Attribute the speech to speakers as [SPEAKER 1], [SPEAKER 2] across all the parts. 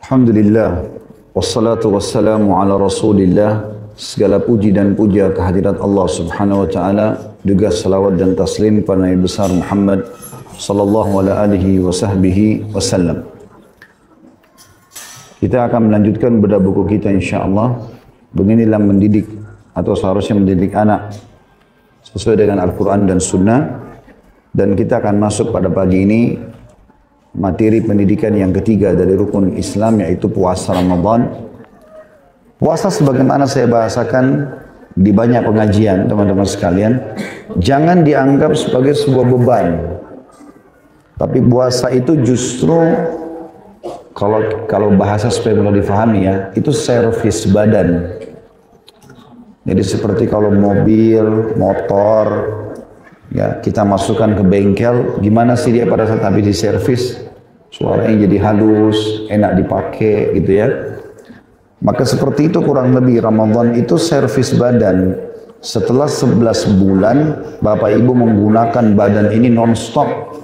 [SPEAKER 1] Alhamdulillah, wassalatu wassalamu ala rasulillah. Segala puji dan puja kehadirat Allah subhanahu wa ta'ala, juga salawat dan taslim pada Nabi besar Muhammad sallallahu alaihi wa sahbihi wasallam. Kita akan melanjutkan bedah buku kita insyaAllah. Beginilah mendidik atau seharusnya mendidik anak sesuai dengan Al-Quran dan Sunnah. Dan kita akan masuk pada pagi ini materi pendidikan yang ketiga dari rukun Islam, yaitu puasa Ramadan. Puasa sebagaimana saya bahasakan di banyak pengajian teman-teman sekalian, jangan dianggap sebagai sebuah beban. Tapi puasa itu justru kalau bahasa supaya mudah difahami ya, itu servis badan. Jadi seperti kalau mobil, motor, ya kita masukkan ke bengkel, gimana sih dia pada saat habis diservis, suaranya jadi halus, enak dipakai gitu ya. Maka seperti itu kurang lebih Ramadan itu servis badan. Setelah 11 bulan Bapak Ibu menggunakan badan ini non-stop.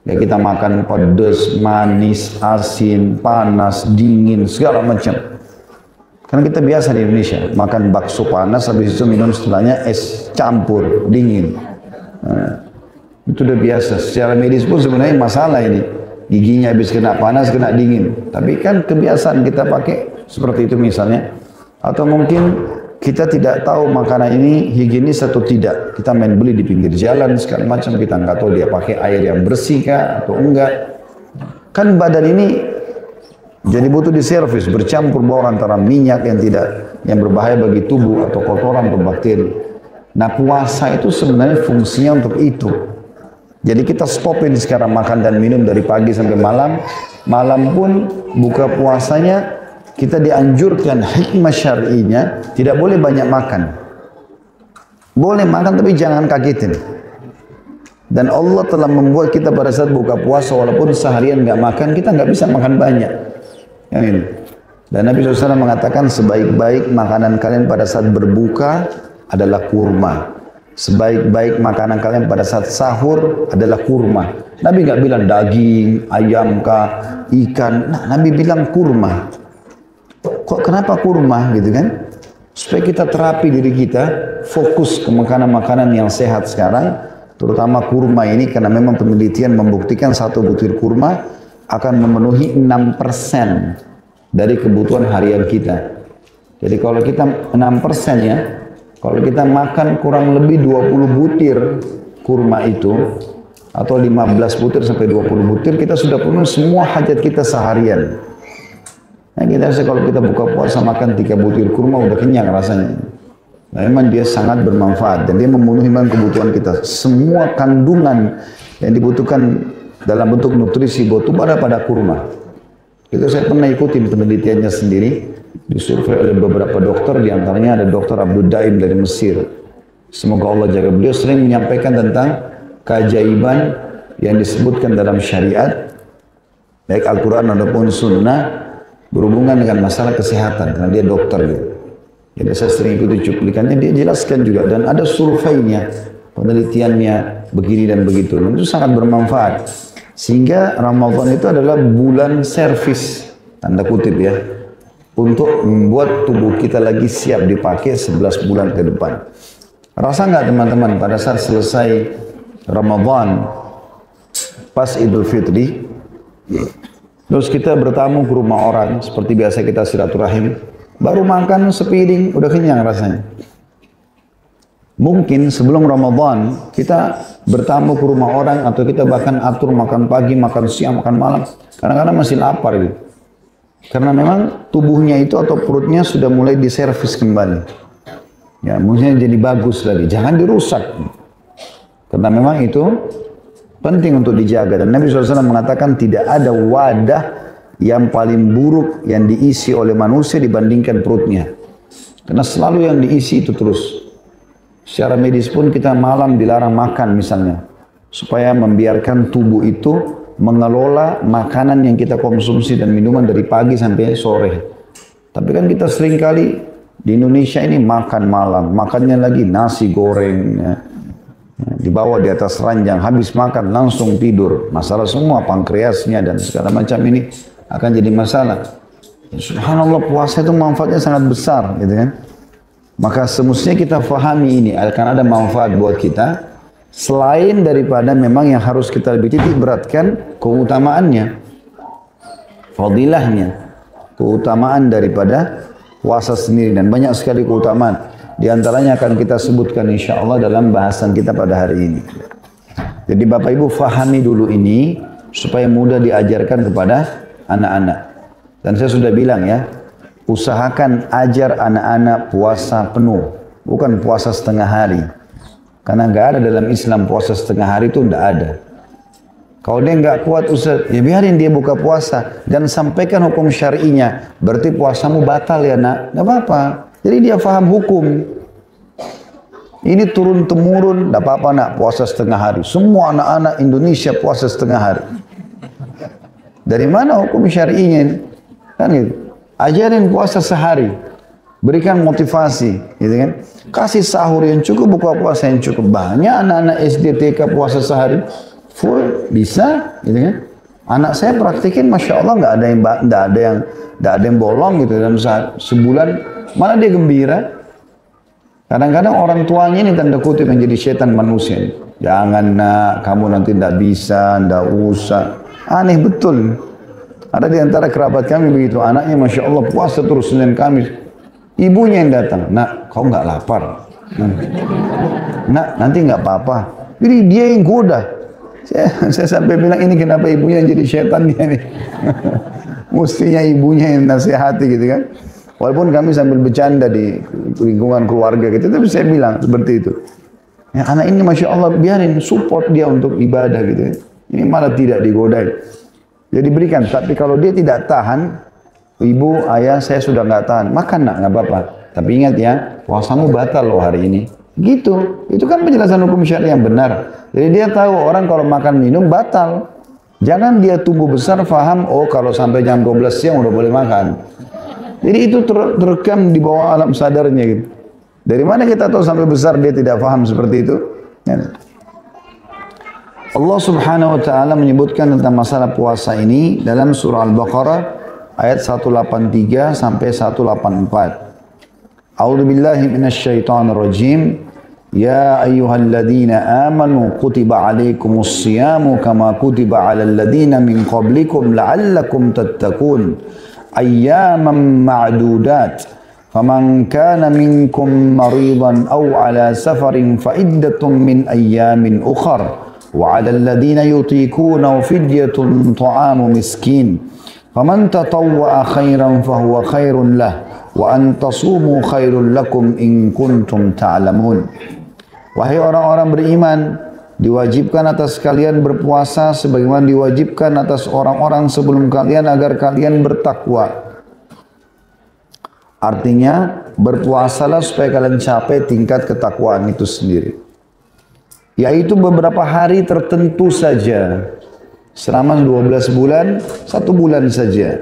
[SPEAKER 1] Ya kita makan pedas, manis, asin, panas, dingin, segala macam. Karena kita biasa di Indonesia makan bakso panas, habis itu minum setelahnya es campur dingin. Nah, itu udah biasa. Secara medis pun sebenarnya masalah ini. Giginya habis kena panas, kena dingin. Tapi kan kebiasaan kita pakai seperti itu misalnya. Atau mungkin kita tidak tahu makanan ini higienis atau tidak. Kita main beli di pinggir jalan segala macam. Kita nggak tahu dia pakai air yang bersih kah atau enggak. Kan badan ini jadi butuh diservis, bercampur baur antara minyak yang berbahaya bagi tubuh atau kotoran atau bakteri. Nah puasa itu sebenarnya fungsinya untuk itu. Jadi kita stopin sekarang makan dan minum dari pagi sampai malam. Malam pun buka puasanya kita dianjurkan hikmah syar'inya tidak boleh banyak makan. Boleh makan tapi jangan kagetin. Dan Allah telah membuat kita pada saat buka puasa walaupun seharian nggak makan, kita nggak bisa makan banyak. Yang ini. Dan Nabi SAW mengatakan sebaik-baik makanan kalian pada saat berbuka adalah kurma. Sebaik-baik makanan kalian pada saat sahur adalah kurma. Nabi nggak bilang daging, ayam kah, ikan. Nah, Nabi bilang kurma. Kok kenapa kurma gitu kan? Supaya kita terapi diri kita, fokus ke makanan-makanan yang sehat sekarang. Terutama kurma ini karena memang penelitian membuktikan satu butir kurma akan memenuhi 6% dari kebutuhan harian kita. Jadi kalau kita 6% ya, kalau kita makan kurang lebih 20 butir kurma itu, atau 15 butir sampai 20 butir, kita sudah penuhi semua hajat kita seharian. Nah kita rasa kalau kita buka puasa makan 3 butir kurma udah kenyang rasanya. Nah, memang dia sangat bermanfaat dan dia memenuhi kebutuhan kita. Semua kandungan yang dibutuhkan dalam bentuk nutrisi buat tubuh ada pada kurma. Itu saya pernah ikutin penelitiannya sendiri. Disurvei oleh beberapa dokter, diantaranya ada Dr. Abdul Daim dari Mesir. Semoga Allah jaga beliau, sering menyampaikan tentang keajaiban yang disebutkan dalam syariat, baik Al-Quran ataupun Sunnah, berhubungan dengan masalah kesehatan, karena dia dokter gitu. Jadi saya sering ikuti cuplikannya, dia jelaskan juga, dan ada surveinya, penelitiannya begini dan begitu. Dan itu sangat bermanfaat. Sehingga Ramadan itu adalah bulan servis, tanda kutip ya, untuk membuat tubuh kita lagi siap dipakai 11 bulan ke depan. Rasa nggak teman-teman pada saat selesai Ramadan, pas Idul Fitri, terus kita bertamu ke rumah orang, seperti biasa kita silaturahim, baru makan sepiring, udah kenyang rasanya. Mungkin sebelum Ramadan, kita bertamu ke rumah orang, atau kita bahkan atur makan pagi, makan siang, makan malam, kadang-kadang masih lapar gitu. Karena memang tubuhnya itu atau perutnya sudah mulai diservis kembali. Ya, maksudnya jadi bagus lagi. Jangan dirusak. Karena memang itu penting untuk dijaga. Dan Nabi SAW mengatakan tidak ada wadah yang paling buruk yang diisi oleh manusia dibandingkan perutnya. Karena selalu yang diisi itu terus. Secara medis pun kita malam dilarang makan misalnya. Supaya membiarkan tubuh itu mengelola makanan yang kita konsumsi dan minuman dari pagi sampai sore. Tapi kan kita sering kali di Indonesia ini makan malam, makannya lagi nasi goreng, ya. Dibawa di atas ranjang, habis makan langsung tidur. Masalah semua pankreasnya dan segala macam ini akan jadi masalah. Subhanallah, puasa itu manfaatnya sangat besar, gitu kan? Maka semestinya kita fahami ini akan ada manfaat buat kita. Selain daripada memang yang harus kita lebih titik beratkan keutamaannya, fadilahnya, keutamaan daripada puasa sendiri, dan banyak sekali keutamaan. Di antaranya akan kita sebutkan insya Allah dalam bahasan kita pada hari ini. Jadi Bapak Ibu fahami dulu ini supaya mudah diajarkan kepada anak-anak. Dan saya sudah bilang ya, usahakan ajar anak-anak puasa penuh, bukan puasa setengah hari. Karena nggak ada dalam Islam puasa setengah hari itu nggak ada. Kalau dia nggak kuat Ustaz, ya biarin dia buka puasa dan sampaikan hukum syar'inya. Berarti puasamu batal ya nak, nggak apa-apa. Jadi dia faham hukum. Ini turun temurun, tidak apa-apa nak puasa setengah hari. Semua anak-anak Indonesia puasa setengah hari. Dari mana hukum syar'inya? Kan gitu. Ajarin puasa sehari. Berikan motivasi, gitu kan? Kasih sahur yang cukup, buka puasa yang cukup. Banyak anak-anak SD TK puasa sehari full bisa, gitu kan? Anak saya praktikin, masya Allah nggak ada yang bolong gitu dalam sebulan. Mana dia gembira? Kadang-kadang orang tuanya ini tanda kutip menjadi setan manusia. Jangan nak, kamu nanti tidak bisa, tidak usah. Aneh betul. Ada di antara kerabat kami begitu, anaknya masya Allah puasa terus Senin Kamis. Ibunya yang datang, nak kau nggak lapar? Nak nanti nggak apa-apa. Jadi dia yang goda. Saya sampai bilang ini kenapa ibunya yang jadi setan dia nih. Mestinya ibunya yang nasihati gitu kan. Walaupun kami sambil bercanda di lingkungan keluarga gitu, tapi saya bilang seperti itu. Ya, anak ini masya Allah biarin support dia untuk ibadah gitu. Ini malah tidak digodai. Jadi berikan. Tapi kalau dia tidak tahan, ibu, ayah saya sudah nggak tahan, makan nak nggak apa-apa. Tapi ingat ya, puasamu batal loh hari ini. Gitu. Itu kan penjelasan hukum syariah yang benar. Jadi dia tahu orang kalau makan minum batal. Jangan dia tumbuh besar faham, oh kalau sampai jam 12 siang udah boleh makan. Jadi itu terekam di bawah alam sadarnya gitu. Dari mana kita tahu sampai besar dia tidak faham seperti itu? Ya. Allah Subhanahu wa taala menyebutkan tentang masalah puasa ini dalam surah Al-Baqarah ayat 183 sampai 184. A'udzu billahi minasyaitonir rajim. Ya ayyuhalladzina amanu kutiba alaikumus siyamu kama kutiba alal ladzina min qablikum la'allakum tattaqun. أياما معدودات فمن كان منكم مريضا أو على سفر فعدة من أيام أخر وعلى الذين يطيقونه فدية طعام مسكين فمن تطوع خيرا فهو خير له وأن تصوموا خير لكم إن كنتم تعلمون. Wahai orang-orang beriman, diwajibkan atas kalian berpuasa sebagaimana diwajibkan atas orang-orang sebelum kalian agar kalian bertakwa. Artinya berpuasalah supaya kalian capai tingkat ketakwaan itu sendiri. Yaitu beberapa hari tertentu saja. Selama 12 bulan, 1 bulan saja.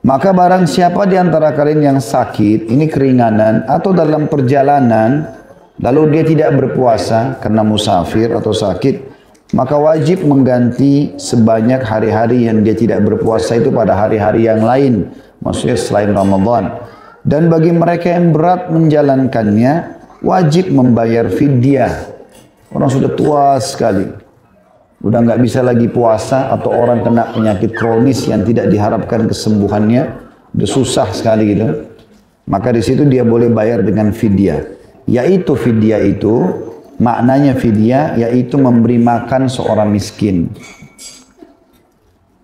[SPEAKER 1] Maka barang siapa di antara kalian yang sakit, ini keringanan atau dalam perjalanan, lalu dia tidak berpuasa karena musafir atau sakit, maka wajib mengganti sebanyak hari-hari yang dia tidak berpuasa itu pada hari-hari yang lain, maksudnya selain Ramadan. Dan bagi mereka yang berat menjalankannya, wajib membayar fidyah. Orang sudah tua sekali, udah nggak bisa lagi puasa, atau orang kena penyakit kronis yang tidak diharapkan kesembuhannya, udah susah sekali gitu. Maka di situ dia boleh bayar dengan fidyah. Yaitu fidyah itu, maknanya fidyah yaitu memberi makan seorang miskin.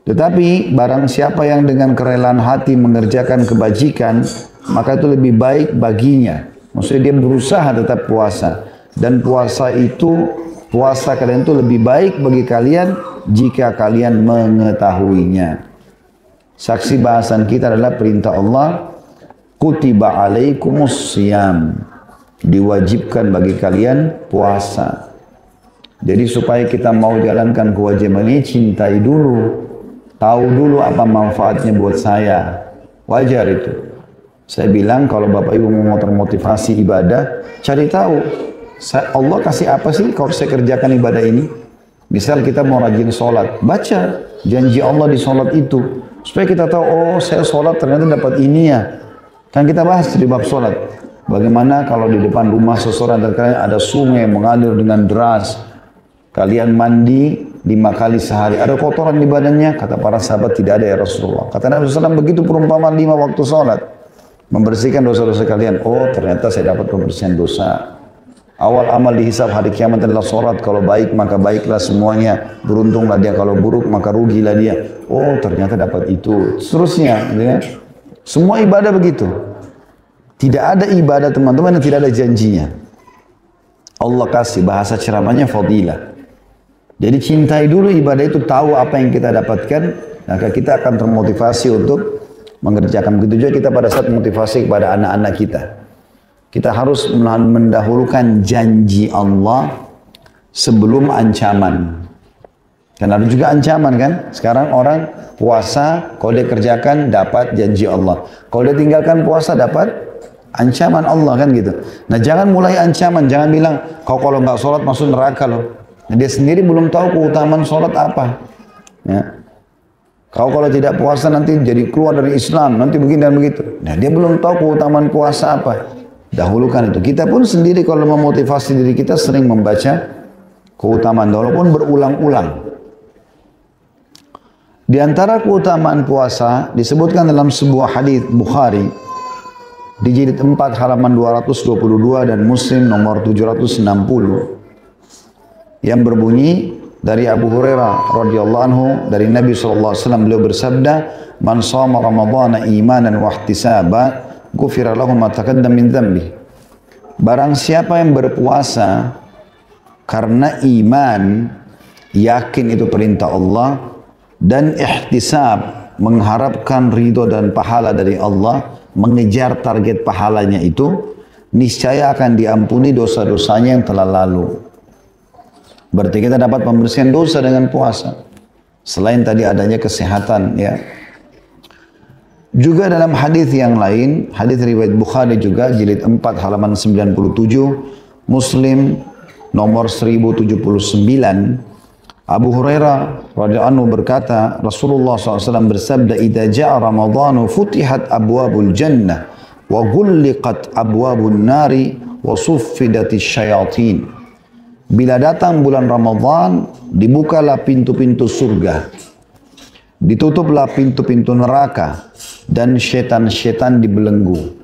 [SPEAKER 1] Tetapi barang siapa yang dengan kerelaan hati mengerjakan kebajikan, maka itu lebih baik baginya. Maksudnya dia berusaha tetap puasa. Dan puasa kalian itu lebih baik bagi kalian jika kalian mengetahuinya. Saksi bahasan kita adalah perintah Allah, kutiba alaikumus siyam. Diwajibkan bagi kalian puasa. Jadi supaya kita mau jalankan kewajiban ini, cintai dulu, tahu dulu apa manfaatnya buat saya. Wajar itu. Saya bilang kalau Bapak Ibu mau termotivasi ibadah, cari tahu Allah kasih apa sih kalau saya kerjakan ibadah ini? Misal kita mau rajin sholat, baca janji Allah di sholat itu. Supaya kita tahu, oh saya sholat ternyata dapat ini ya. Kan kita bahas di bab sholat. Bagaimana kalau di depan rumah seseorang dan kalian ada sungai mengalir dengan deras. Kalian mandi 5 kali sehari. Ada kotoran di badannya? Kata para sahabat tidak ada ya Rasulullah. Kata Nabi SAW begitu perumpamaan 5 waktu sholat. Membersihkan dosa-dosa kalian. Oh ternyata saya dapat pembersihan dosa. Awal amal dihisab hari kiamat adalah sholat. Kalau baik maka baiklah semuanya. Beruntunglah dia. Kalau buruk maka rugilah dia. Oh ternyata dapat itu. Seterusnya. Ya. Semua ibadah begitu. Tidak ada ibadah teman-teman yang tidak ada janjinya. Allah kasih bahasa ceramahnya fadilah. Jadi cintai dulu ibadah itu. Tahu apa yang kita dapatkan. Maka kita akan termotivasi untuk mengerjakan. Begitu juga kita pada saat motivasi kepada anak-anak kita. Kita harus mendahulukan janji Allah sebelum ancaman. Karena ada juga ancaman kan. Sekarang orang puasa, kalau dia kerjakan dapat janji Allah. Kalau dia tinggalkan puasa dapat ancaman Allah kan gitu. Nah jangan mulai ancaman, jangan bilang kau kalau nggak sholat masuk neraka loh. Nah, dia sendiri belum tahu keutamaan sholat apa. Ya. Kau kalau tidak puasa nanti jadi keluar dari Islam, nanti begini dan begitu. Nah dia belum tahu keutamaan puasa apa. Dahulukan itu. Kita pun sendiri kalau memotivasi diri kita sering membaca keutamaan walaupun berulang-ulang. Di antara keutamaan puasa disebutkan dalam sebuah hadis Bukhari di jilid 4 halaman 222 dan Muslim nomor 760 yang berbunyi dari Abu Hurairah radhiyallahu anhu dari Nabi sallallahu alaihi wasallam beliau bersabda, "Man shama Ramadhana imanan wa ihtisaba ghufira lahu ma taqaddama min dzambi." Barang siapa yang berpuasa karena iman, yakin itu perintah Allah, dan ihtisab, mengharapkan ridho dan pahala dari Allah, mengejar target pahalanya itu, niscaya akan diampuni dosa-dosanya yang telah lalu. Berarti kita dapat pembersihan dosa dengan puasa. Selain tadi adanya kesehatan ya. Juga dalam hadis yang lain, hadis riwayat Bukhari juga jilid 4 halaman 97, Muslim nomor 1079, Abu Hurairah radhiyallahu anhu berkata, Rasulullah SAW bersabda, "Idza ja'a Ramadhanu futihat abwabul jannah wa ghulliqat abwabun nari wa suffidatis syayatin." Bila datang bulan Ramadhan, dibukalah pintu-pintu surga, ditutuplah pintu-pintu neraka, dan setan-setan dibelenggu.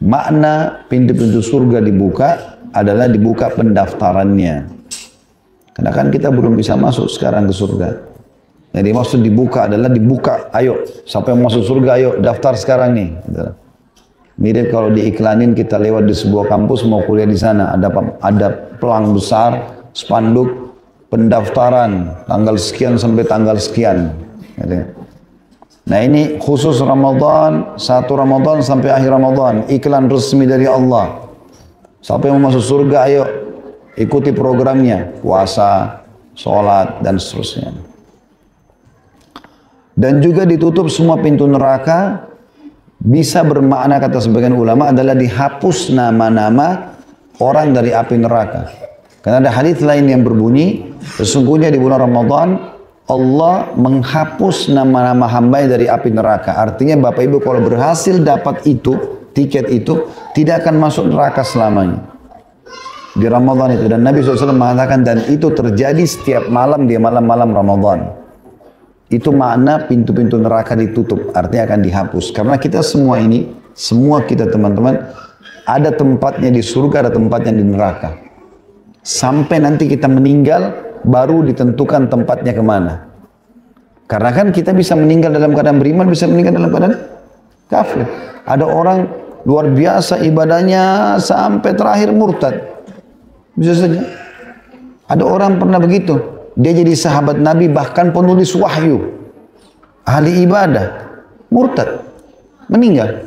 [SPEAKER 1] Makna pintu-pintu surga dibuka adalah dibuka pendaftarannya. Karena kan kita belum bisa masuk sekarang ke surga. Jadi maksud dibuka adalah dibuka, ayo, siapa yang masuk surga, ayo daftar sekarang nih. Mirip kalau diiklanin kita lewat di sebuah kampus mau kuliah di sana, ada pelang besar, spanduk, pendaftaran, tanggal sekian sampai tanggal sekian. Nah ini khusus Ramadan, 1 Ramadan sampai akhir Ramadan, iklan resmi dari Allah. Siapa yang mau masuk surga, ayo ikuti programnya, puasa, sholat, dan seterusnya. Dan juga ditutup semua pintu neraka, bisa bermakna kata sebagian ulama adalah dihapus nama-nama orang dari api neraka. Karena ada hadis lain yang berbunyi, sesungguhnya di bulan Ramadan Allah menghapus nama-nama hamba dari api neraka. Artinya Bapak Ibu kalau berhasil dapat itu, tiket itu, tidak akan masuk neraka selamanya. Di Ramadan itu. Dan Nabi SAW mengatakan, dan itu terjadi setiap malam di malam-malam Ramadan. Itu makna pintu-pintu neraka ditutup. Artinya akan dihapus. Karena kita semua ini, semua kita teman-teman, ada tempatnya di surga, ada tempatnya di neraka. Sampai nanti kita meninggal, baru ditentukan tempatnya kemana. Karena kan kita bisa meninggal dalam keadaan beriman, bisa meninggal dalam keadaan kafir. Ada orang luar biasa ibadahnya sampai terakhir murtad. Bisa saja. Ada orang pernah begitu. Dia jadi sahabat Nabi, bahkan penulis wahyu. Ahli ibadah. Murtad. Meninggal.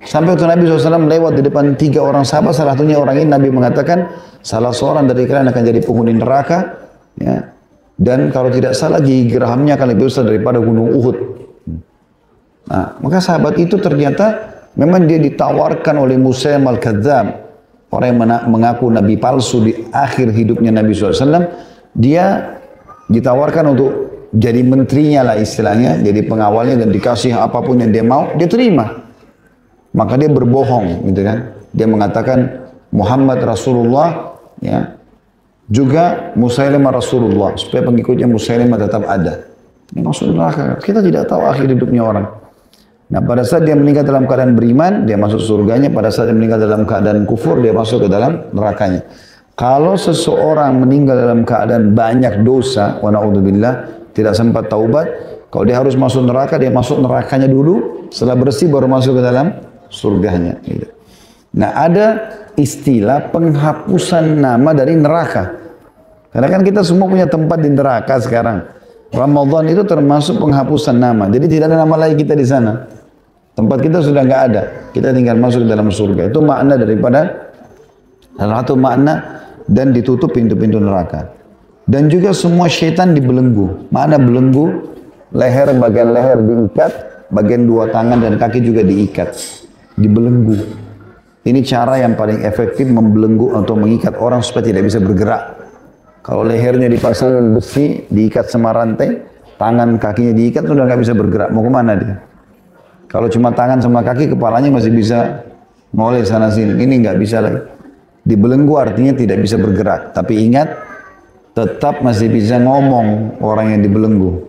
[SPEAKER 1] Sampai waktu Nabi SAW lewat di depan 3 orang sahabat, salah satunya orang ini Nabi mengatakan, salah seorang dari kalian akan jadi penghuni neraka. Ya. Dan kalau tidak salah gigi gerahmnya akan lebih besar daripada gunung Uhud. Nah, maka sahabat itu ternyata memang dia ditawarkan oleh Musailimah al-Kadzdzab. orang yang mengaku nabi palsu di akhir hidupnya Nabi SAW, dia ditawarkan untuk jadi menterinya lah istilahnya, jadi pengawalnya dan dikasih apapun yang dia mau, dia terima. Maka dia berbohong gitu kan. Dia mengatakan Muhammad Rasulullah, ya, juga Musailimah Rasulullah, supaya pengikutnya Musailimah tetap ada. Ini masuk neraka. Kita tidak tahu akhir hidupnya orang. Nah, pada saat dia meninggal dalam keadaan beriman, dia masuk surganya. Pada saat dia meninggal dalam keadaan kufur, dia masuk ke dalam nerakanya. Kalau seseorang meninggal dalam keadaan banyak dosa, wa na'udzubillah, tidak sempat taubat, kalau dia harus masuk neraka, dia masuk nerakanya dulu, setelah bersih baru masuk ke dalam surganya. Gitu. Nah, ada istilah penghapusan nama dari neraka. Karena kan kita semua punya tempat di neraka sekarang. Ramadan itu termasuk penghapusan nama. Jadi tidak ada nama lagi kita di sana. Tempat kita sudah nggak ada. Kita tinggal masuk ke dalam surga. Itu makna daripada salah satu makna, dan ditutup pintu-pintu neraka. Dan juga semua syaitan dibelenggu. Makna belenggu, leher, bagian leher diikat, bagian dua tangan dan kaki juga diikat. Dibelenggu. Ini cara yang paling efektif membelenggu atau mengikat orang supaya tidak bisa bergerak. Kalau lehernya dipasang besi, diikat sama rantai, tangan kakinya diikat, sudah nggak bisa bergerak. Mau kemana dia? Kalau cuma tangan sama kaki, kepalanya masih bisa ngoleh sana sini. Ini nggak bisa lagi. Dibelenggu artinya tidak bisa bergerak. Tapi ingat, tetap masih bisa ngomong orang yang dibelenggu.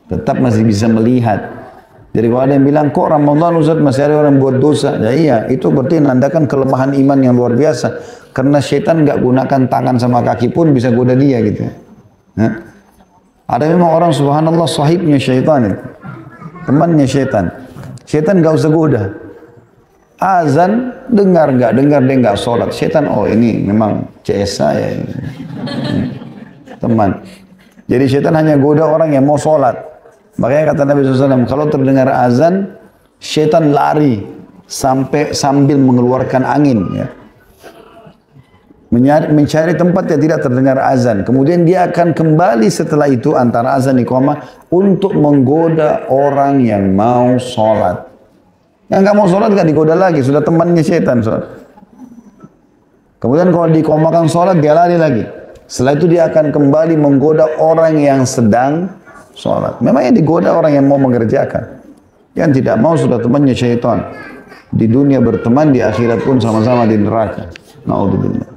[SPEAKER 1] Tetap masih bisa melihat. Jadi kalau ada yang bilang, kok Ramadan Ustaz masih ada orang buat dosa? Ya iya, itu berarti menandakan kelemahan iman yang luar biasa. Karena syaitan nggak gunakan tangan sama kaki pun bisa goda dia gitu. Nah, ada memang orang subhanallah sahibnya syaitan itu. Temannya syaitan. Syaitan nggak usah goda. Azan, dengar nggak? Dengar dia nggak sholat. Syaitan, oh ini memang CS saya. Teman. Jadi syaitan hanya goda orang yang mau sholat. Makanya kata Nabi SAW, kalau terdengar azan, syaitan lari sambil mengeluarkan angin. Ya. Mencari tempat yang tidak terdengar azan. Kemudian dia akan kembali setelah itu antara azan iqamah untuk menggoda orang yang mau sholat. Yang nggak mau sholat nggak digoda lagi, sudah temannya syaitan sholat. Kemudian kalau diiqamahkan sholat dia lari lagi. Setelah itu dia akan kembali menggoda orang yang sedang sholat. Memang yang digoda orang yang mau mengerjakan. Yang tidak mau sudah temannya syaitan. Di dunia berteman, di akhirat pun sama-sama di neraka. Na'udzubillah.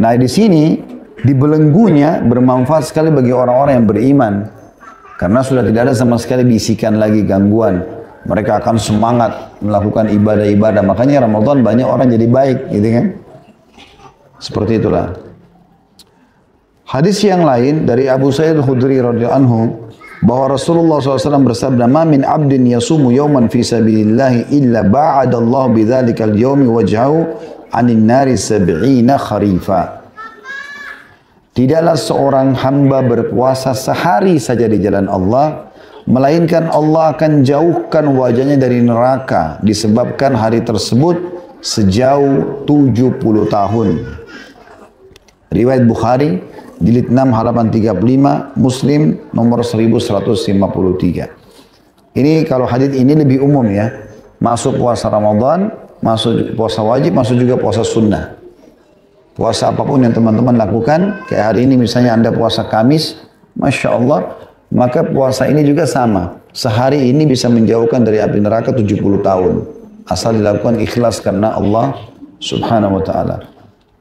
[SPEAKER 1] Nah di sini dibelenggunya bermanfaat sekali bagi orang-orang yang beriman, karena sudah tidak ada sama sekali bisikan lagi, gangguan. Mereka akan semangat melakukan ibadah-ibadah. Makanya Ramadan banyak orang jadi baik, gitu kan? Seperti itulah. Hadis yang lain dari Abu Sa'id Al-Khudri radhiyallahu anhu bahwa Rasulullah SAW bersabda, "Ma min 'abdin yasumu yawman fi sabilillah illa ba'adallahu bidzalikal yawmi wajhahu 'anil nari 70 kharifa." Tidaklah seorang hamba berpuasa sehari saja di jalan Allah, melainkan Allah akan jauhkan wajahnya dari neraka disebabkan hari tersebut sejauh 70 tahun. Riwayat Bukhari jilid 6 halaman 35, Muslim nomor 1153. Ini kalau hadis ini lebih umum ya. Masuk puasa Ramadan, masuk puasa wajib, masuk juga puasa sunnah. Puasa apapun yang teman-teman lakukan, kayak hari ini misalnya Anda puasa Kamis, Masya Allah, maka puasa ini juga sama. Sehari ini bisa menjauhkan dari api neraka 70 tahun. Asal dilakukan ikhlas karena Allah subhanahu wa ta'ala.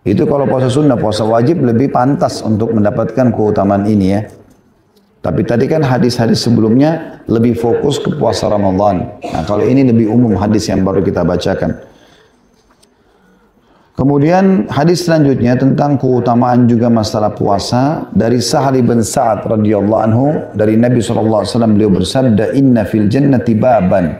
[SPEAKER 1] Itu kalau puasa sunnah, puasa wajib lebih pantas untuk mendapatkan keutamaan ini ya. Tapi tadi kan hadis-hadis sebelumnya lebih fokus ke puasa Ramadan. Nah kalau ini lebih umum hadis yang baru kita bacakan. Kemudian hadis selanjutnya tentang keutamaan juga masalah puasa dari Sahal bin Sa'ad radhiyallahu anhu dari Nabi SAW beliau bersabda, "Inna fil jannati baban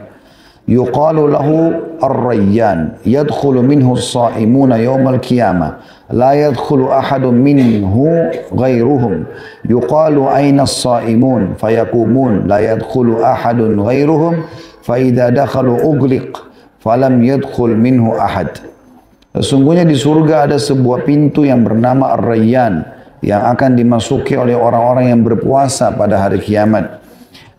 [SPEAKER 1] yuqalu lahu ar-rayyan yadkhulu minhu as-sa'imuna yawmal qiyamah la yadkhulu ahadun minhu ghairuhum yuqalu ayna as-sa'imun fayaqumun la yadkhulu ahadun ghairuhum fa idza dakhalu ughliq falam yadkhul minhu ahad." Sesungguhnya di surga ada sebuah pintu yang bernama Ar-Rayyan yang akan dimasuki oleh orang-orang yang berpuasa pada hari kiamat,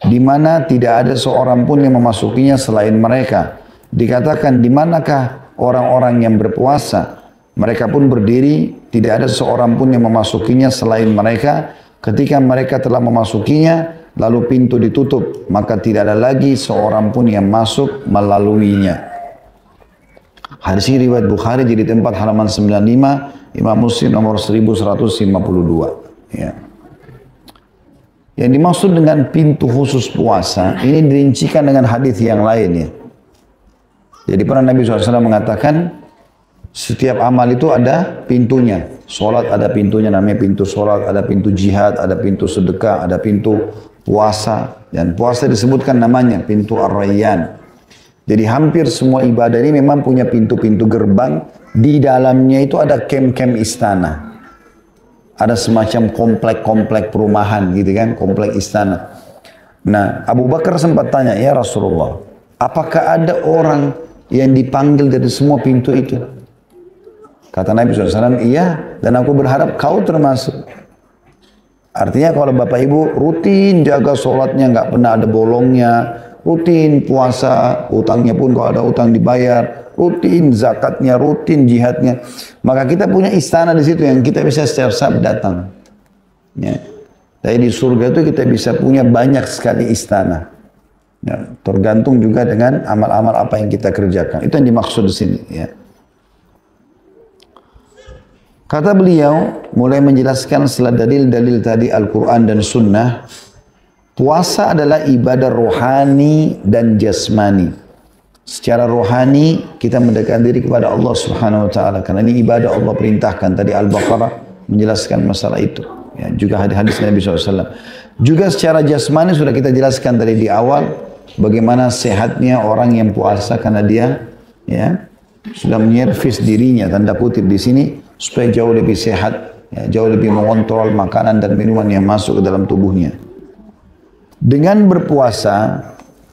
[SPEAKER 1] di mana tidak ada seorang pun yang memasukinya selain mereka. Dikatakan, di manakah orang-orang yang berpuasa. Mereka pun berdiri, tidak ada seorang pun yang memasukinya selain mereka. Ketika mereka telah memasukinya, lalu pintu ditutup, maka tidak ada lagi seorang pun yang masuk melaluinya. Hadis ini riwayat Bukhari jadi tempat halaman 95, Imam Muslim nomor 1152. Ya. Yang dimaksud dengan pintu khusus puasa, ini dirincikan dengan hadis yang lain ya. Jadi pernah Nabi SAW mengatakan, setiap amal itu ada pintunya. Sholat ada pintunya, namanya pintu sholat, ada pintu jihad, ada pintu sedekah, ada pintu puasa. Dan puasa disebutkan namanya pintu Ar-Rayyan. Jadi hampir semua ibadah ini memang punya pintu-pintu gerbang. Di dalamnya itu ada kem-kem istana. Ada semacam komplek-komplek perumahan gitu kan, komplek istana. Nah, Abu Bakar sempat tanya, ya Rasulullah, apakah ada orang yang dipanggil dari semua pintu itu? Kata Nabi SAW, iya, dan aku berharap kau termasuk. Artinya kalau Bapak Ibu rutin jaga sholatnya, nggak pernah ada bolongnya, rutin puasa, utangnya pun kalau ada utang dibayar, rutin zakatnya, rutin jihadnya, maka kita punya istana di situ yang kita bisa setiap saat datang. Ya. Jadi di surga itu kita bisa punya banyak sekali istana. Ya. Tergantung juga dengan amal-amal apa yang kita kerjakan. Itu yang dimaksud di sini. Ya. Kata beliau, mulai menjelaskan setelah dalil-dalil tadi Al-Quran dan Sunnah, puasa adalah ibadah rohani dan jasmani. Secara rohani, kita mendekatkan diri kepada Allah Subhanahu Wa Taala. Karena ini ibadah Allah perintahkan. Tadi Al-Baqarah menjelaskan masalah itu. Ya, juga hadis Nabi SAW. Juga secara jasmani sudah kita jelaskan tadi di awal, bagaimana sehatnya orang yang puasa karena dia ya sudah menyervis dirinya, tanda kutip di sini, supaya jauh lebih sehat, ya, jauh lebih mengontrol makanan dan minuman yang masuk ke dalam tubuhnya. Dengan berpuasa,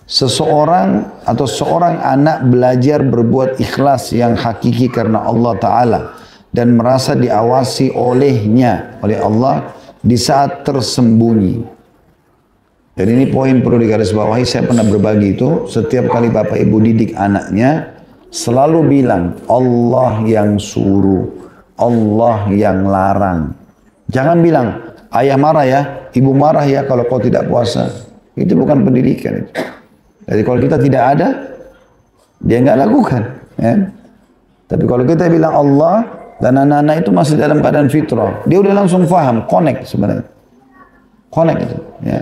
[SPEAKER 1] seseorang atau seorang anak belajar berbuat ikhlas yang hakiki karena Allah Ta'ala dan merasa diawasi olehnya, oleh Allah di saat tersembunyi. Jadi ini poin perlu digarisbawahi, saya pernah berbagi itu, setiap kali Bapak Ibu didik anaknya, selalu bilang, Allah yang suruh, Allah yang larang. Jangan bilang, ayah marah ya, ibu marah ya kalau kau tidak puasa. Itu bukan pendidikan. Jadi kalau kita tidak ada, dia nggak lakukan. Ya. Tapi kalau kita bilang Allah, dan anak-anak itu masih dalam keadaan fitrah, dia udah langsung paham, connect sebenarnya. Connect itu. Ya.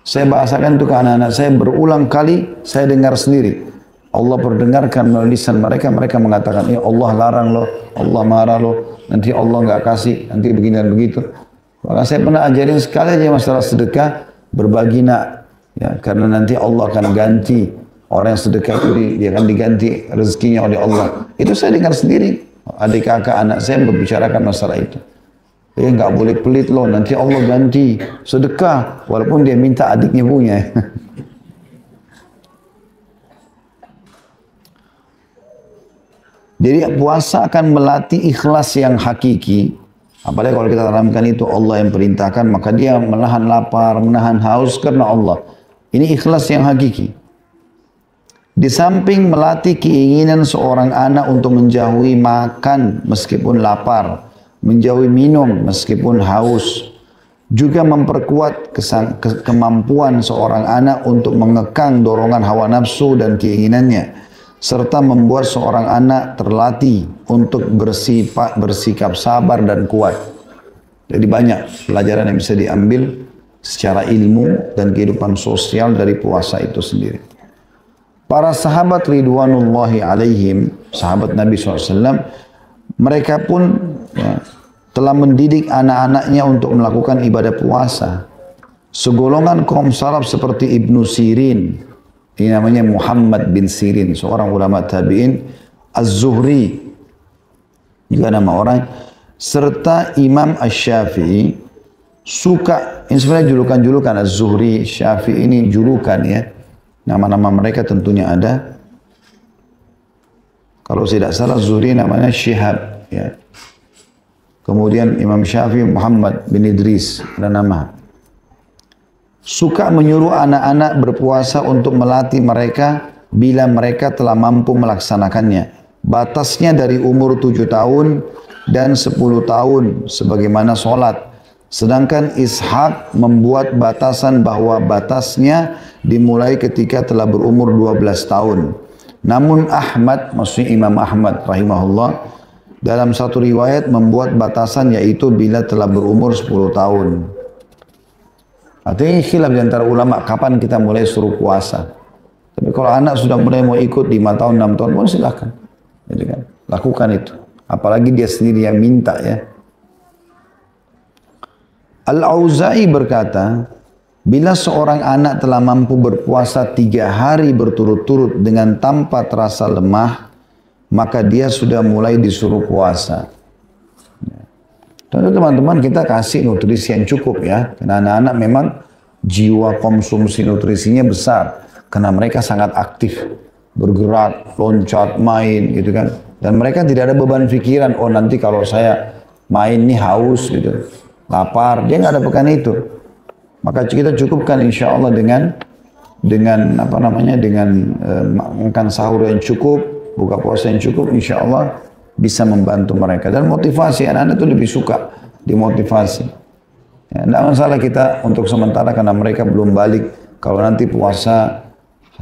[SPEAKER 1] Saya bahasakan itu ke anak-anak saya berulang kali, saya dengar sendiri. Allah perdengarkan melalui lisan mereka, mereka mengatakan, ya Allah larang loh, Allah marah loh, nanti Allah nggak kasih, nanti begini dan begitu. Maka saya pernah ajarin sekali aja masalah sedekah, berbagi nak, ya, karena nanti Allah akan ganti, orang yang sedekah itu dia akan diganti rezekinya oleh Allah. Itu saya dengar sendiri, adik kakak anak saya membicarakan masalah itu. Nggak boleh pelit loh, nanti Allah ganti sedekah, walaupun dia minta adiknya punya. Jadi puasa akan melatih ikhlas yang hakiki. Apalagi kalau kita tanamkan itu Allah yang perintahkan, maka dia menahan lapar, menahan haus karena Allah. Ini ikhlas yang hakiki. Di samping melatih keinginan seorang anak untuk menjauhi makan meskipun lapar, menjauhi minum meskipun haus, juga memperkuat kemampuan seorang anak untuk mengekang dorongan hawa nafsu dan keinginannya, serta membuat seorang anak terlatih untuk bersikap sabar dan kuat. Jadi banyak pelajaran yang bisa diambil secara ilmu dan kehidupan sosial dari puasa itu sendiri. Para sahabat ridwanullahi alaihim, sahabat Nabi SAW, mereka pun ya, telah mendidik anak-anaknya untuk melakukan ibadah puasa. Segolongan kaum salaf seperti Ibnu Sirin, ini namanya Muhammad bin Sirin, seorang ulama tabi'in, Az-Zuhri, juga nama orang, serta Imam Asy-Syafi'i, suka, ini sebenarnya julukan-julukan Az-Zuhri, Syafi'i ini julukan ya, nama-nama mereka tentunya ada. Kalau tidak salah Zuhri namanya Syihab, ya. Kemudian Imam Syafi'i Muhammad bin Idris, ada nama. Suka menyuruh anak-anak berpuasa untuk melatih mereka bila mereka telah mampu melaksanakannya. Batasnya dari umur 7 tahun dan 10 tahun sebagaimana sholat. Sedangkan Ishaq membuat batasan bahwa batasnya dimulai ketika telah berumur 12 tahun. Namun Ahmad, maksudnya Imam Ahmad rahimahullah, dalam satu riwayat membuat batasan yaitu bila telah berumur 10 tahun. Artinya khilaf di antara ulama kapan kita mulai suruh puasa. Tapi kalau anak sudah mulai mau ikut 5 tahun, 6 tahun pun silahkan. Jadi kan, lakukan itu. Apalagi dia sendiri yang minta ya. Al-Auza'i berkata, bila seorang anak telah mampu berpuasa 3 hari berturut-turut dengan tanpa terasa lemah, maka dia sudah mulai disuruh puasa. Tentu teman-teman kita kasih nutrisi yang cukup ya. Karena anak-anak memang jiwa konsumsi nutrisinya besar. Karena mereka sangat aktif. Bergerak, loncat, main gitu kan. Dan mereka tidak ada beban pikiran, oh nanti kalau saya main nih haus gitu. Lapar, dia nggak ada pekan itu. Maka kita cukupkan insya Allah dengan makan sahur yang cukup, buka puasa yang cukup, insya Allah bisa membantu mereka. Dan motivasi, anak-anak itu lebih suka dimotivasi. Ya, tidak masalah kita untuk sementara karena mereka belum balik. Kalau nanti puasa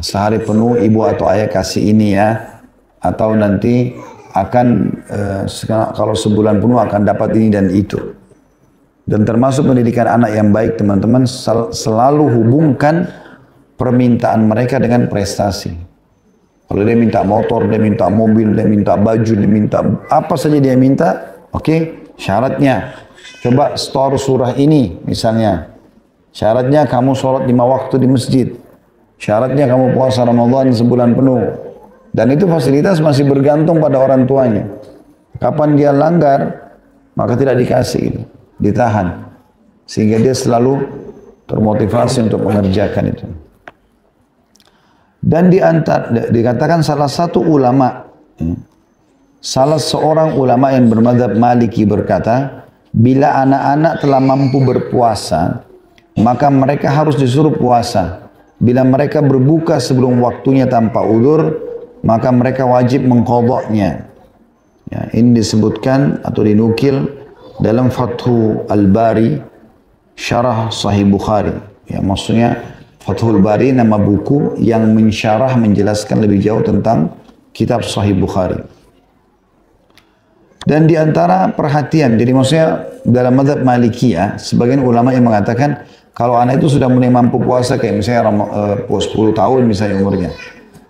[SPEAKER 1] sehari penuh ibu atau ayah kasih ini ya. Atau nanti akan kalau sebulan penuh akan dapat ini dan itu. Dan termasuk pendidikan anak yang baik teman-teman selalu hubungkan permintaan mereka dengan prestasi. Kalau dia minta motor, dia minta mobil, dia minta baju, dia minta apa saja dia minta, oke, syaratnya. Coba store surah ini misalnya. Syaratnya kamu sholat 5 waktu di masjid. Syaratnya kamu puasa Ramadan sebulan penuh. Dan itu fasilitas masih bergantung pada orang tuanya. Kapan dia langgar, maka tidak dikasih itu. Ditahan sehingga dia selalu termotivasi untuk mengerjakan itu. Dan dikatakan salah seorang ulama yang bermadzhab Maliki berkata, bila anak-anak telah mampu berpuasa, maka mereka harus disuruh puasa. Bila mereka berbuka sebelum waktunya tanpa udzur, maka mereka wajib mengqadha'nya. Ya, ini disebutkan atau dinukil dalam Fathul Bari Syarah Sahih Bukhari. Ya, maksudnya Fathul Bari nama buku yang mensyarah menjelaskan lebih jauh tentang kitab Sahih Bukhari. Dan di antara perhatian, jadi maksudnya dalam mazhab Malikiyah, sebagian ulama yang mengatakan kalau anak itu sudah mulai mampu puasa kayak misalnya 10 tahun misalnya umurnya.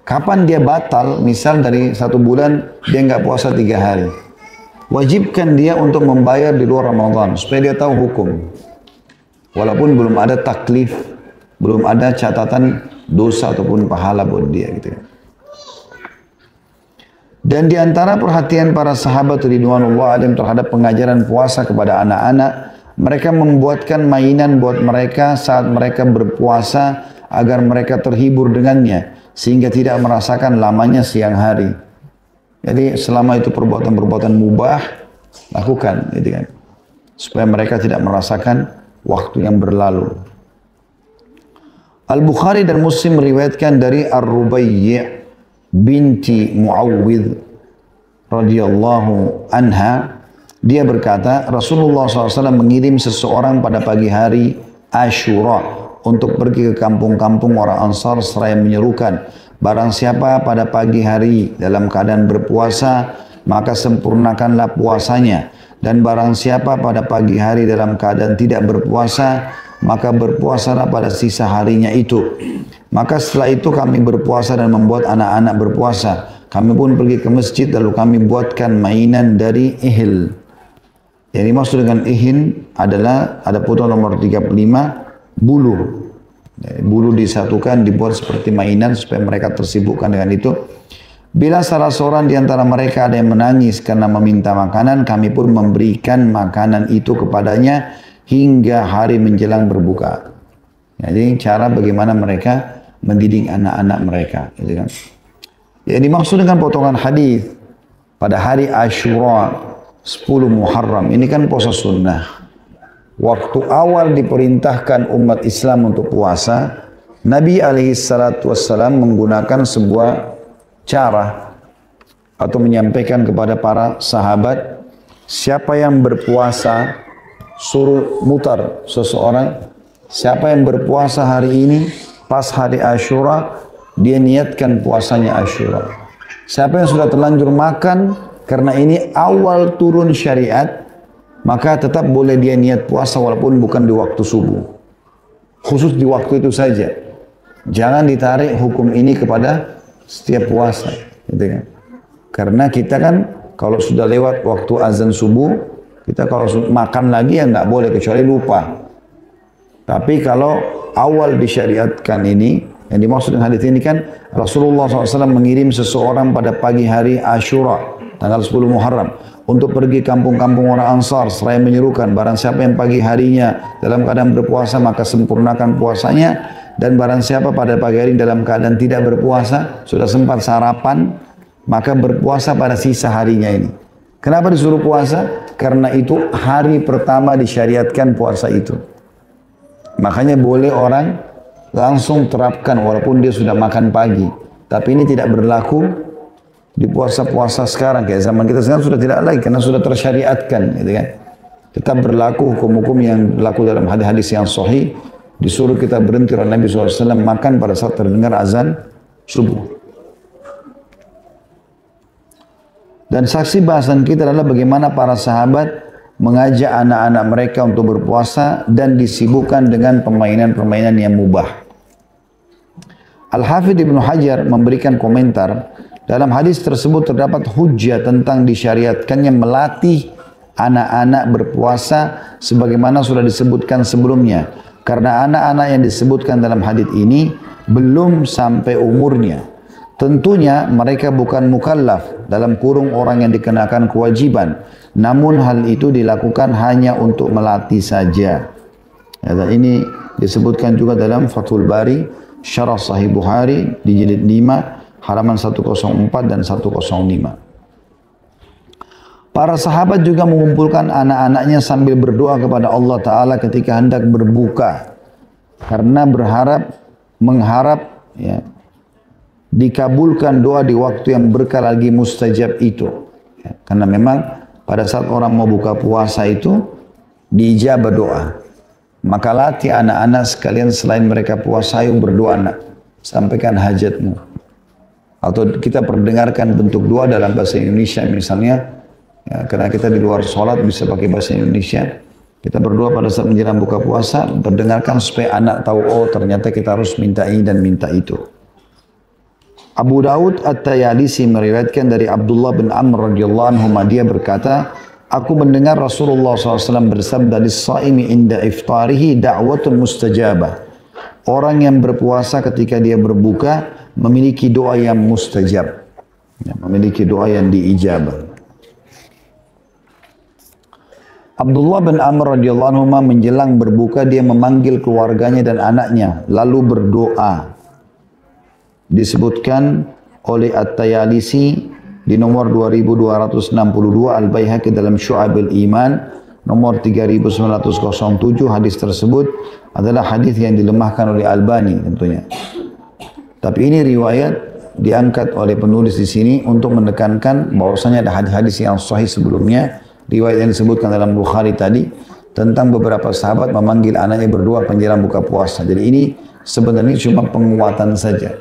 [SPEAKER 1] Kapan dia batal? Misal dari 1 bulan dia nggak puasa 3 hari. Wajibkan dia untuk membayar di luar Ramadan supaya dia tahu hukum. Walaupun belum ada taklif, belum ada catatan dosa ataupun pahala buat dia gitu. Dan di antara perhatian para sahabat ridwanullah alaihim terhadap pengajaran puasa kepada anak-anak, mereka membuatkan mainan buat mereka saat mereka berpuasa agar mereka terhibur dengannya sehingga tidak merasakan lamanya siang hari. Jadi selama itu perbuatan-perbuatan mubah lakukan, gitu kan, supaya mereka tidak merasakan waktu yang berlalu. Al-Bukhari dan Muslim meriwayatkan dari Ar-Rubayyi' binti Muawwidh radhiyallahu anha, dia berkata Rasulullah SAW mengirim seseorang pada pagi hari Ashura untuk pergi ke kampung-kampung orang Ansar seraya menyerukan, barang siapa pada pagi hari dalam keadaan berpuasa, maka sempurnakanlah puasanya. Dan barang siapa pada pagi hari dalam keadaan tidak berpuasa, maka berpuasalah pada sisa harinya itu. Maka setelah itu kami berpuasa dan membuat anak-anak berpuasa. Kami pun pergi ke masjid lalu kami buatkan mainan dari ihil. Yang dimaksud dengan ihil adalah, ada foto nomor 35, bulu. Bulu disatukan, dibuat seperti mainan supaya mereka tersibukkan dengan itu. Bila salah seorang di antara mereka ada yang menangis karena meminta makanan, kami pun memberikan makanan itu kepadanya hingga hari menjelang berbuka. Jadi cara bagaimana mereka mendidik anak-anak mereka, gitu kan. Yang dimaksud dengan potongan hadis pada hari Ashura 10 Muharram ini kan puasa sunnah. Waktu awal diperintahkan umat Islam untuk puasa, Nabi alaihissalatu wassalam menggunakan sebuah cara. atau menyampaikan kepada para sahabat, siapa yang berpuasa, suruh mutar seseorang, siapa yang berpuasa hari ini, pas hari Ashura, dia niatkan puasanya Ashura. Siapa yang sudah terlanjur makan, karena ini awal turun syariat, maka tetap boleh dia niat puasa walaupun bukan di waktu subuh. Khusus di waktu itu saja. Jangan ditarik hukum ini kepada setiap puasa. Gitu kan? Karena kita kan kalau sudah lewat waktu azan subuh, kita kalau makan lagi ya nggak boleh kecuali lupa. Tapi kalau awal disyariatkan ini, yang dimaksud dengan hadis ini kan Rasulullah SAW mengirim seseorang pada pagi hari Ashura, tanggal 10 Muharram, untuk pergi kampung-kampung orang Ansar, seraya menyerukan barang siapa yang pagi harinya dalam keadaan berpuasa maka sempurnakan puasanya, dan barang siapa pada pagi hari dalam keadaan tidak berpuasa, sudah sempat sarapan, maka berpuasa pada sisa harinya ini. Kenapa disuruh puasa? Karena itu hari pertama disyariatkan puasa itu. Makanya boleh orang langsung terapkan walaupun dia sudah makan pagi. Tapi ini tidak berlaku di puasa-puasa sekarang. Kayak zaman kita sekarang sudah tidak lagi karena sudah tersyariatkan, gitu kan. Tetap berlaku hukum-hukum yang berlaku dalam hadis-hadis yang sahih. Disuruh kita berhenti oleh Nabi SAW makan pada saat terdengar azan subuh. Dan saksi bahasan kita adalah bagaimana para sahabat mengajak anak-anak mereka untuk berpuasa dan disibukkan dengan permainan-permainan yang mubah. Al-Hafidh Ibnu Hajar memberikan komentar, dalam hadis tersebut terdapat hujjah tentang disyariatkannya melatih anak-anak berpuasa sebagaimana sudah disebutkan sebelumnya. Karena anak-anak yang disebutkan dalam hadis ini belum sampai umurnya. Tentunya mereka bukan mukallaf dalam kurung orang yang dikenakan kewajiban. Namun hal itu dilakukan hanya untuk melatih saja. Ya, dan ini disebutkan juga dalam Fathul Bari, Syarah Sahih Bukhari di jilid 5, halaman 104 dan 105. Para sahabat juga mengumpulkan anak-anaknya sambil berdoa kepada Allah Ta'ala ketika hendak berbuka. Karena mengharap ya, dikabulkan doa di waktu yang berkah lagi mustajab itu. Ya, karena memang pada saat orang mau buka puasa itu diijabah doa. Maka latih anak-anak sekalian selain mereka puasa, yuk berdoa nak. Sampaikan hajatmu. Atau kita perdengarkan bentuk doa dalam bahasa Indonesia misalnya. Ya, karena kita di luar sholat bisa pakai bahasa Indonesia. Kita berdoa pada saat menjelang buka puasa, berdengarkan supaya anak tahu, oh ternyata kita harus minta ini dan minta itu. Abu Daud At-Tayalisi meriwayatkan dari Abdullah bin Amr radhiyallahu anhu, dia berkata, aku mendengar Rasulullah SAW bersabda, lis-saimi inda iftarihi da'watun mustajabah. Orang yang berpuasa ketika dia berbuka memiliki doa yang mustajab, ya, memiliki doa yang diijabah. Abdullah bin Amr radhiyallahu anhu menjelang berbuka dia memanggil keluarganya dan anaknya lalu berdoa. Disebutkan oleh At-Tayalisi di nomor 2262, Al-Baihaqi dalam Syu'abul Iman nomor 3907. Hadis tersebut adalah hadis yang dilemahkan oleh Albani tentunya. Tapi ini riwayat diangkat oleh penulis di sini untuk menekankan bahwasanya ada hadis-hadis yang sahih sebelumnya. Riwayat yang disebutkan dalam Bukhari tadi tentang beberapa sahabat memanggil anaknya berdoa menjelang buka puasa. Jadi ini sebenarnya cuma penguatan saja.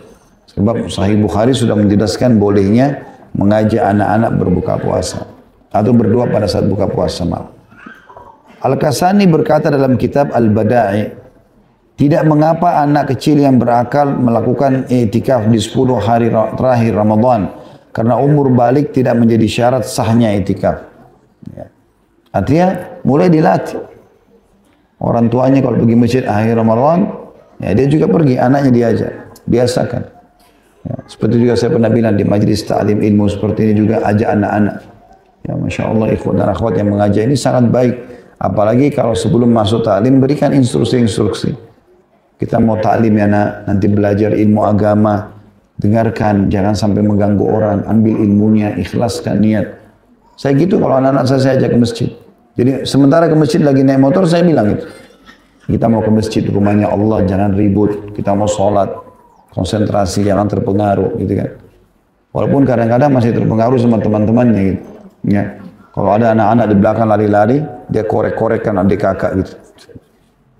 [SPEAKER 1] Sebab Sahih Bukhari sudah menjelaskan bolehnya mengajak anak-anak berbuka puasa atau berdoa pada saat buka puasa malam. Al-Kasani berkata dalam kitab Al-Bada'i, tidak mengapa anak kecil yang berakal melakukan i'tikaf di 10 hari terakhir Ramadan karena umur balik tidak menjadi syarat sahnya i'tikaf. Ya. Artinya mulai dilatih. Orang tuanya kalau pergi masjid akhir Ramadan, ya dia juga pergi, anaknya diajak, biasakan. Ya, seperti juga saya pernah bilang di majlis ta'lim ilmu seperti ini juga ajak anak-anak. Ya, Masya Allah ikhwan dan akhwat yang mengajak ini sangat baik. Apalagi kalau sebelum masuk ta'lim berikan instruksi-instruksi. Kita mau ta'lim ya nak, nanti belajar ilmu agama, dengarkan, jangan sampai mengganggu orang, ambil ilmunya, ikhlaskan niat. Saya gitu kalau anak-anak saya ajak ke masjid. Jadi sementara ke masjid lagi naik motor saya bilang gitu. Kita mau ke masjid rumahnya Allah, jangan ribut. Kita mau sholat, konsentrasi, jangan terpengaruh gitu kan. Walaupun kadang-kadang masih terpengaruh sama teman-temannya gitu. Ya. Kalau ada anak-anak di belakang lari-lari, dia korek-korekkan adik kakak gitu.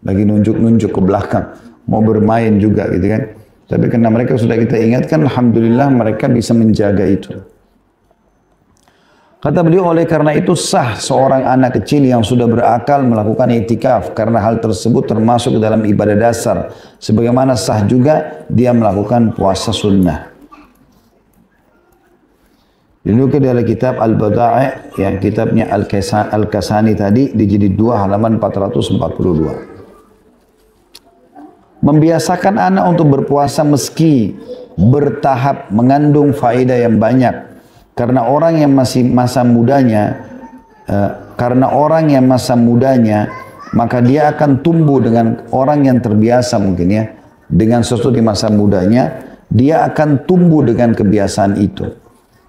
[SPEAKER 1] Lagi nunjuk-nunjuk ke belakang, mau bermain juga gitu kan. Tapi karena mereka sudah kita ingatkan, alhamdulillah mereka bisa menjaga itu. Kata beliau, oleh karena itu sah seorang anak kecil yang sudah berakal melakukan i'tikaf karena hal tersebut termasuk dalam ibadah dasar. Sebagaimana sah juga dia melakukan puasa sunnah. Dinukil dari kitab Al-Bada'i, yang kitabnya Al-Kasani tadi di jilid 2 halaman 442. Membiasakan anak untuk berpuasa meski bertahap mengandung faedah yang banyak. Karena orang yang masih masa mudanya, maka dia akan tumbuh dengan orang yang terbiasa mungkin ya, dengan sesuatu di masa mudanya, dia akan tumbuh dengan kebiasaan itu.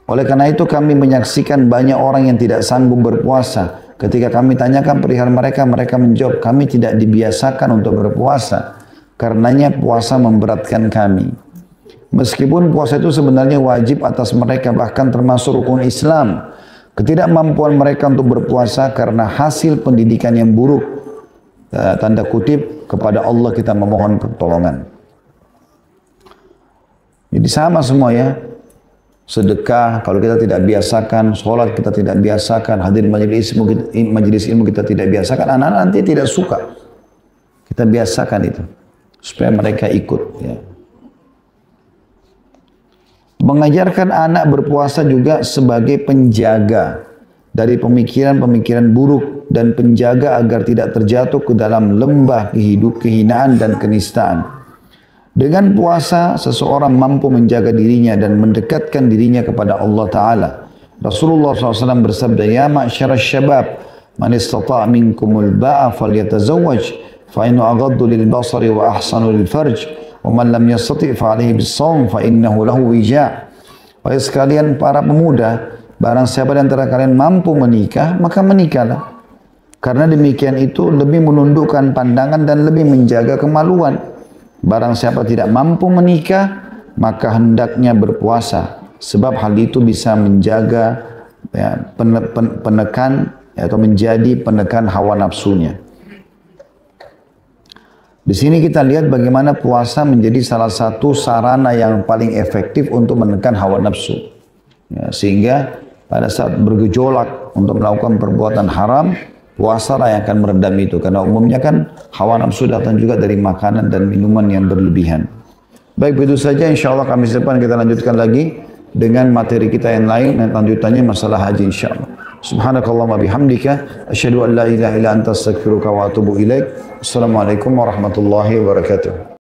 [SPEAKER 1] Oleh karena itu kami menyaksikan banyak orang yang tidak sanggup berpuasa. Ketika kami tanyakan perihal mereka, mereka menjawab, kami tidak dibiasakan untuk berpuasa. Karenanya puasa memberatkan kami. Meskipun puasa itu sebenarnya wajib atas mereka, bahkan termasuk rukun Islam. Ketidakmampuan mereka untuk berpuasa karena hasil pendidikan yang buruk. Tanda kutip, kepada Allah kita memohon pertolongan. Jadi sama semua ya. Sedekah, kalau kita tidak biasakan, sholat kita tidak biasakan, hadir majelis ilmu kita tidak biasakan, anak-anak nanti tidak suka. Kita biasakan itu, supaya mereka ikut. Ya. Mengajarkan anak berpuasa juga sebagai penjaga dari pemikiran-pemikiran buruk dan penjaga agar tidak terjatuh ke dalam lembah kehinaan dan kenistaan. Dengan puasa, seseorang mampu menjaga dirinya dan mendekatkan dirinya kepada Allah Ta'ala. Rasulullah SAW bersabda, Ya ma'asyara syabab, man istata' minkumul ba'a falyatazawwaj, fa'inu agaddu lil basari wa ahsanu lil farj, wa man lam yastati' fa'alihi bis-sawm, fa'innahu lahu wija'. Wahai sekalian para pemuda, barang siapa di antara kalian mampu menikah, maka menikahlah. Karena demikian itu lebih menundukkan pandangan dan lebih menjaga kemaluan. Barang siapa tidak mampu menikah, maka hendaknya berpuasa. Sebab hal itu bisa menjaga ya, penekan atau menjadi penekan hawa nafsunya. Di sini kita lihat bagaimana puasa menjadi salah satu sarana yang paling efektif untuk menekan hawa nafsu. Ya, sehingga pada saat bergejolak untuk melakukan perbuatan haram, puasa lah yang akan meredam itu. Karena umumnya kan hawa nafsu datang juga dari makanan dan minuman yang berlebihan. Baik, begitu saja. Insya Allah Kamis depan kita lanjutkan lagi dengan materi kita yang lain. Dan lanjutannya masalah haji insya Allah. Subhanakallahumma bihamdika. Asyhadu an la ilaha illa anta astaghfiruka wa atubu ilaik. Assalamualaikum warahmatullahi wabarakatuh.